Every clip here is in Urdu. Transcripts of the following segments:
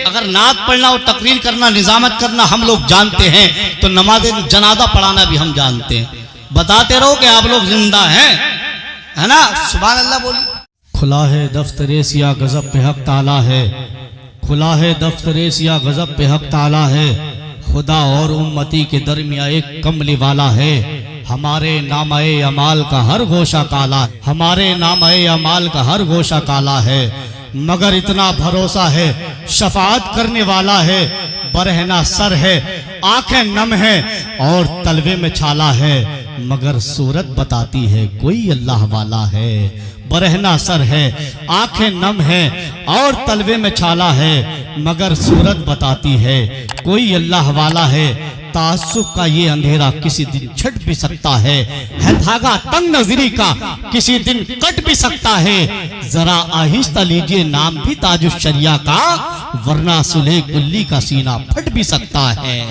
اگر نعت پڑھنا اور تقریر کرنا نظامت کرنا ہم لوگ جانتے ہیں تو نماز جنازہ پڑھانا بھی ہم جانتے ہیں. بتاتے رہو کہ آپ لوگ زندہ ہیں, ہے نا؟ سبحان اللہ بولی. کھلا ہے دفتر سیاہ غضب پہ حق تعالی ہے, کھلا ہے دفتر سیاہ غضب پہ حق تعالی ہے. خدا اور امتی کے درمیان ایک کملی والا ہے. ہمارے نامہ اعمال کا ہر گوشہ کالا, ہمارے نامہ اعمال کا ہر گوشہ کالا ہے. مگر اتنا بھروسہ ہے شفاعت کرنے والا ہے. برہنہ سر ہے, آنکھیں نم ہے اور تلوے میں چھالا ہے. مگر صورت بتاتی ہے کوئی اللہ والا ہے. برہنہ سر ہے, آنکھیں نم ہے اور تلوے میں چھالا ہے. مگر صورت بتاتی ہے کوئی اللہ والا ہے. تعصب کا یہ اندھیرا کسی دن چھٹ بھی سکتا ہے دھاگا تنگ نظری کا کسی دن کٹ بھی سکتا ہے. ذرا آہستہ لیجئے نام بھی تاج الشریعہ کا, ورنہ صلح کلی کا سینہ پھٹ بھی سکتا ہے.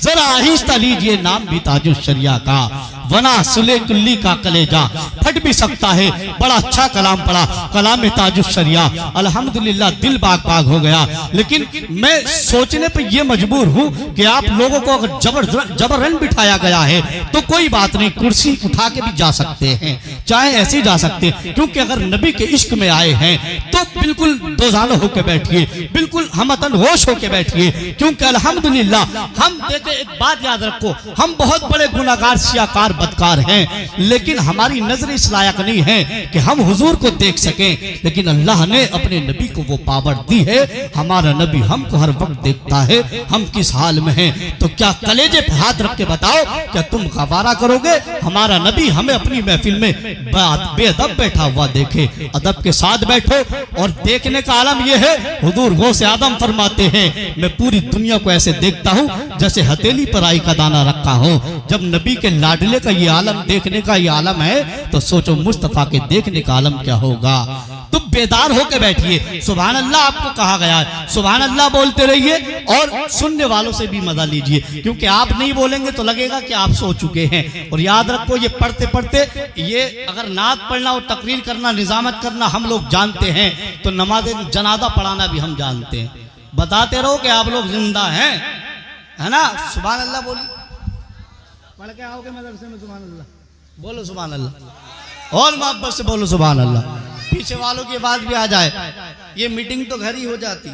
ذرا آہستہ لیجئے نام بھی تاج الشریعہ کا, ورنہ صلح کلی کا کلیجہ پھٹ بھی سکتا ہے. بڑا اچھا کلام پڑھا, کلام تاج الشریعہ. الحمدللہ دل باغ باغ ہو گیا. لیکن میں سوچنے پہ یہ مجبور ہوں کہ آپ لوگوں کو اگر جبرن بٹھایا گیا ہے تو کوئی بات نہیں, کرسی اٹھا کے بھی جا سکتے ہیں, چاہے ایسے جا سکتے ہیں. کیونکہ اگر نبی کے عشق میں آئے ہیں تو بالکل دوزانہ ہو کے بیٹھئے, بالکل ہمتن ہوش ہو کے بیٹھئے. کیونکہ الحمدللہ ہم دیکھیں, ایک بات یاد رکھو, ہم بہت بڑے گناہگار سیاکار بدکار ہیں, لیکن ہماری نظر اس لائق نہیں ہے کہ ہم حضور کو دیکھ سکیں. لیکن اللہ نے اپنے نبی کو وہ پاور دی ہے. ہمارا نبی ہم کو ہر وقت دیکھتا ہے ہم کس حال میں ہیں. تو کیا کلیجے پہ ہاتھ رکھ کے بتاؤ, کیا تم گوارا کرو گے ہمارا نبی ہمیں اپنی محفل میں بے ادب بیٹھا ہوا دیکھے؟ ادب کے ساتھ بیٹھو. اور دیکھنے کا عالم یہ ہے, حضور غوث آدم فرماتے ہیں میں پوری دنیا کو ایسے دیکھتا ہوں جیسے ہتھیلی پر رائی کا دانہ رکھا ہوں. جب نبی کے لاڈلے کا یہ عالم دیکھنے کا یہ عالم ہے تو سوچو مصطفیٰ کے دیکھنے کا عالم کیا ہوگا. تم بیدار ہو کے بیٹھئے. سبحان اللہ آپ کو کہا گیا ہے, سبحان اللہ بولتے رہیے اور سننے والوں سے بھی مزہ لیجئے. کیونکہ آپ نہیں بولیں گے تو لگے گا کہ آپ سو چکے ہیں. اور یاد رکھو یہ پڑھتے پڑھتے, یہ اگر نعت پڑھنا اور تقریر کرنا نظامت کرنا ہم لوگ جانتے ہیں تو نماز جنازہ پڑھانا بھی ہم جانتے ہیں. بتاتے رہو کہ آپ لوگ زندہ ہیں, ہے نا؟ سبحان اللہ بولی. پڑھ کے آؤ گے مدرسے میں سبحان اللہ بولو, سبحان اللہ اور محبت سے بولو سبحان اللہ. پیچھے والوں کی بات بھی آ جائے, یہ میٹنگ تو گھر ہی ہو جاتی.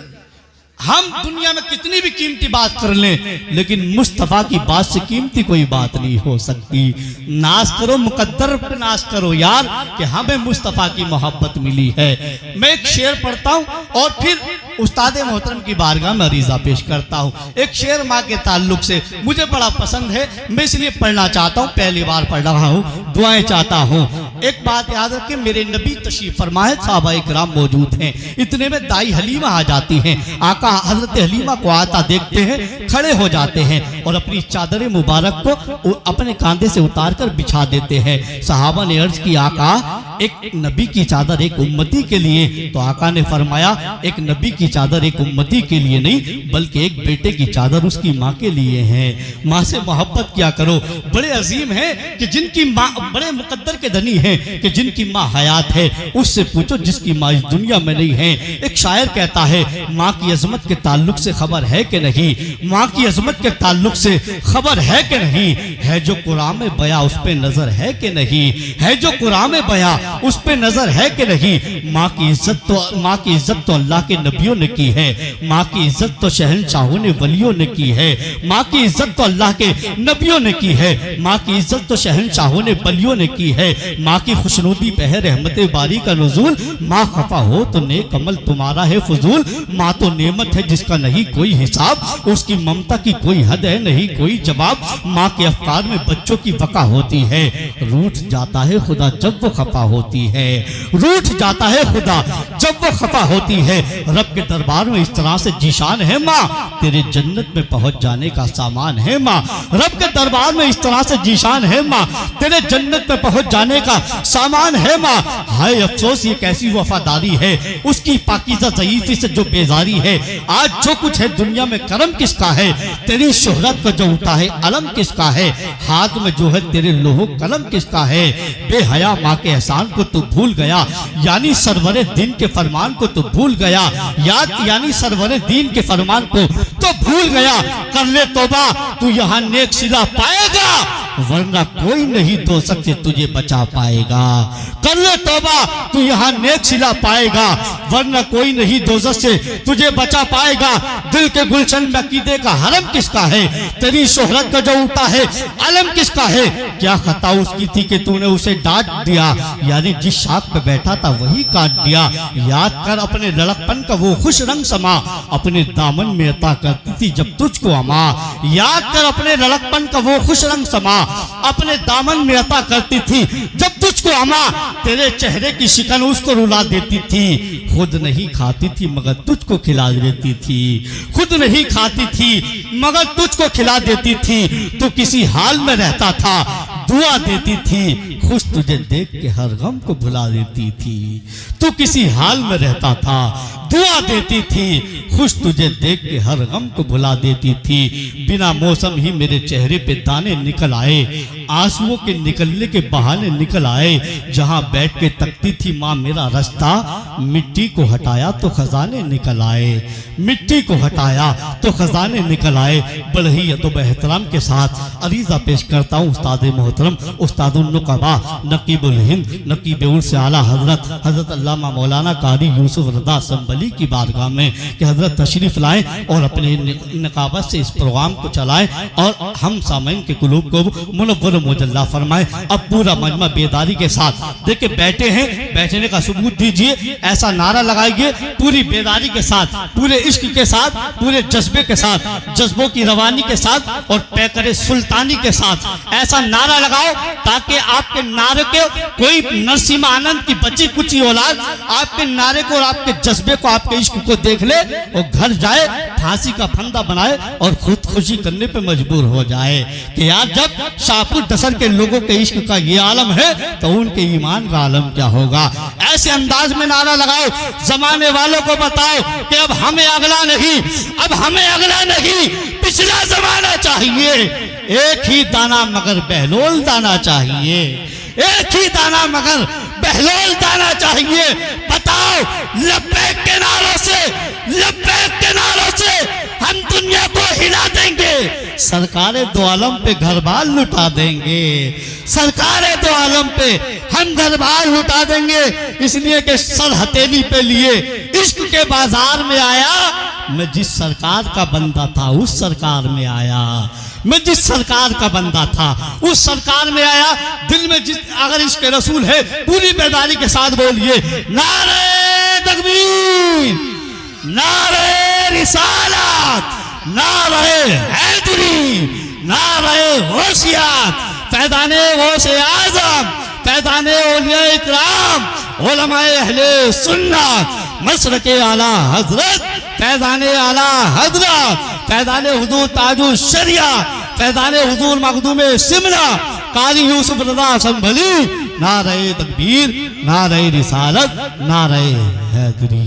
ہم دنیا میں کتنی بھی قیمتی بات کر لیں لیکن مصطفیٰ کی بات سے قیمتی کوئی بات نہیں ہو سکتی. ناز کرو, مقدر پہ ناز کرو یار کہ ہمیں مصطفیٰ کی محبت ملی ہے. میں ایک شعر پڑھتا ہوں اور پھر استاد محترم کی بارگاہ میں عریضہ پیش کرتا ہوں. ایک شعر ماں کے تعلق سے مجھے بڑا پسند ہے, میں اس لیے پڑھنا چاہتا ہوں, پہلی بار پڑھ رہا ہوں, دعائیں چاہتا ہوں. ایک بات یاد رکھیں, میرے نبی تشریف فرمائے, صحابہ کرام موجود ہیں. اتنے میں دائی حلیمہ آ جاتی ہیں. آقا حضرت حلیمہ کو آتا دیکھتے ہیں, کھڑے ہو جاتے ہیں اور اپنی چادر مبارک کو اپنے کاندھے سے اتار کر بچھا دیتے ہیں. صحابہ نے عرض کی آقا ایک نبی کی چادر ایک امتی کے لیے. تو آقا نے فرمایا ایک نبی کی چادر ایک امتی کے لیے نہیں بلکہ ایک بیٹے کی چادر اس کی ماں کے لیے ہے. ماں سے محبت کیا کرو. بڑے عظیم ہیں کہ جن کی ماں, بڑے مقدر کے دھنی ہیں کہ جن کی ماں حیات ہے. اس سے پوچھو جس کی ماں اس دنیا میں نہیں ہے. ایک شاعر کہتا ہے ماں کی عظمت کے تعلق سے خبر ہے کہ نہیں, ماں کی عظمت کے تعلق سے خبر ہے کہ نہیں, ہے جو قرآن میں بیاں اس پہ نظر ہے کہ نہیں, ہے جو قرآن میں بیاں اس پہ نظر ہے کہ نہیں. ماں کی عزت تو اللہ کے نبیوں نے کی ہے, ماں کی عزت تو شہنشاہوں نے ولیوں نے کی ہے, ماں کی عزت تو اللہ کے نبیوں نے کی ہے, ماں کی عزت تو شہنشاہوں نے ولیوں نے کی ہے. ماں کی خوشنودی پہ ہے رحمت باری کا نزول, ماں خفا ہو تو نیک عمل تمہارا ہے فضول. ماں تو نعمت ہے جس کا نہیں کوئی حساب, اس کی ممتا کی کوئی حد ہے نہیں کوئی جواب. ماں کے افکار میں بچوں کی وقع ہوتی ہے, روٹھ جاتا ہے خدا جب وہ خفا ہوتی ہے, روٹھ جاتا ہے خدا جب وہ خفا ہوتی ہے. رب کے دربار میں اس طرح سے جیشان ہے ماں, تیرے جنت میں پہنچ جانے کا سامان ہے ماں. رب کے دربار میں اس طرح سے جیشان ہے ماں, تیرے جنت میں پہنچ جانے کا سامان ہے ماں. ہائے افسوس یہ کیسی وفاداری ہے اس کی پاکیزہ ضعیفی سے جو بیزاری ہے. آج جو کچھ ہے دنیا میں کرم کس کا ہے, تیری شہرت کو جو اٹھا ہے علم کس کا ہے, ہاتھ میں جو ہے تیرے لوح قلم کس کا ہے. بے حیا ماں کے احسان شان کو تو بھول گیا، یعنی سرور دین کے فرمان کو تو بھول گیا، یعنی سرور دین کے فرمان کو تو بھول گیا۔ کر لے توبہ تو یہاں نیک صلہ پائے گا، ورنہ کوئی نہیں دوزخ سے تجھے بچا پائے گا۔ کر لے توبہ تو یہاں نیک صلہ پائے گا، ورنہ کوئی نہیں دوزخ سے تجھے بچا پائے گا۔ دل کے گلشن میں عقیدے کا حرم کس کا ہے؟ تیری شہرت کا جو اٹھا ہے علم کس کا ہے؟ کیا خطا اس کی تھی کہ تو نے اسے ڈانٹ دیا، یعنی جس شاخ پہ بیٹھا تھا وہی کاٹ دیا۔ یاد کر اپنے لڑکپن کا وہ خوش رنگ سما، اپنے دامن میں عطا کرتی تھی جب تجھ کو اما۔ یاد کر اپنے لڑکپن کا وہ خوش رنگ سما، اپنے دامن میں عطا کرتی تھی جب تجھ کو اما۔ تیرے چہرے کی شکن اس کو رلا دیتی تھی، خود نہیں کھاتی تھی مگر تجھ کو کھلا دیتی تھی، خود نہیں کھاتی تھی مگر تجھ کو کھلا دیتی تھی۔ تو کسی حال میں رہتا تھا دعا دیتی تھی، خوش تجھے دیکھ کے ہر غم کو بھلا دیتی تھی۔ تو کسی حال میں رہتا تھا دعا دیتی تھی، خوش تجھے دیکھ کے ہر غم کو بھلا دیتی تھی۔ بنا موسم ہی میرے چہرے پہ دانے نکل آئے، آنسوؤں کے نکلنے کے بہانے نکل آئے۔ جہاں بیٹھ کے تکتی تھی ماں میرا رستہ، مٹی کو ہٹایا تو خزانے نکل آئے، مٹی کو ہٹایا تو خزانے نکل آئے۔ بڑے ہی ادب احترام کے ساتھ عریضہ پیش کرتا ہوں استاد محترم، استاد النقبا، نقیب الہند، نقیب عرس اعلیٰ حضرت علامہ مولانا قاری یوسف رضا سنبھلی کی بارگاہ میں کہ حضرت تشریف لائیں اور اپنے نقابت سے اس پروگرام کو چلائیں اور ہم سامعین کے قلوب کو منور و مجلہ فرمائیں۔ اب پورا مجمع بیداری کے ساتھ دیکھیں بیٹھے ہیں، بیٹھنے کا ثبوت دیجئے، ایسا نعرہ لگائیے پوری بیداری کے ساتھ، پورے عشق کے ساتھ، پورے جذبے کے ساتھ، جذبوں کی روانی کے ساتھ اور پیکر سلطانی کے ساتھ ایسا نعرہ لگاؤ تاکہ آپ کے نعرے کے کوئی نرسمہ آنند کی بچی کچی اولاد آپ کے نعرے کو اور آپ کے جذبے کو، آپ کے عشق کو دیکھ لے اور گھر جائے پھانسی کا پھندہ بنائے اور خودکشی کرنے پہ مجبور ہو جائے کہ یار جب شاہپور ڈسر کے لوگوں کے عشق کا یہ عالم ہے تو ان کے ایمان کا عالم کیا ہوگا۔ ایسے انداز میں نعرہ لگاؤ، زمانے والوں کو بتاؤ کہ اب ہمیں اگلا نہیں، اب ہمیں اگلا نہیں، پچھلا زمانہ چاہیے۔ ایک ہی دانا مگر بہلول دانا چاہیے، ایک ہی دانا مگر بہلول دانا چاہیے۔ بتاؤ لبیک کے نعروں سے، لبیک کے نعروں سے ہم دنیا کو ہلا دیں گے، سرکار دو عالم پہ گھر بار لٹا دیں گے، سرکار دو عالم پہ ہم گھر بار لٹا دیں گے۔ اس لیے کہ سر ہتھیلی پہ لیے عشق کے بازار میں آیا، میں جس سرکار کا بندہ تھا اس سرکار میں آیا، میں جس سرکار کا بندہ تھا اس سرکار میں آیا۔ دل میں اگر عشق رسول ہے پوری بیداری کے ساتھ بولیے نعرہ تکبیر، نعرہ رسالت، نعرہ حیدری، نعرہ غوثیت، فیضان غوث اعظم، فیضان اولیاء اکرام، علماء اہل سنت، مسلک اعلیٰ حضرت، فیضان اعلیٰ حضرت، فیضان حضور تاج الشریعہ، فیضان حضور مخدوم سمرہ قاری یوسف رضا سنبھلی، نعرہ تکبیر، نعرہ رسالت، نعرہ حیدری۔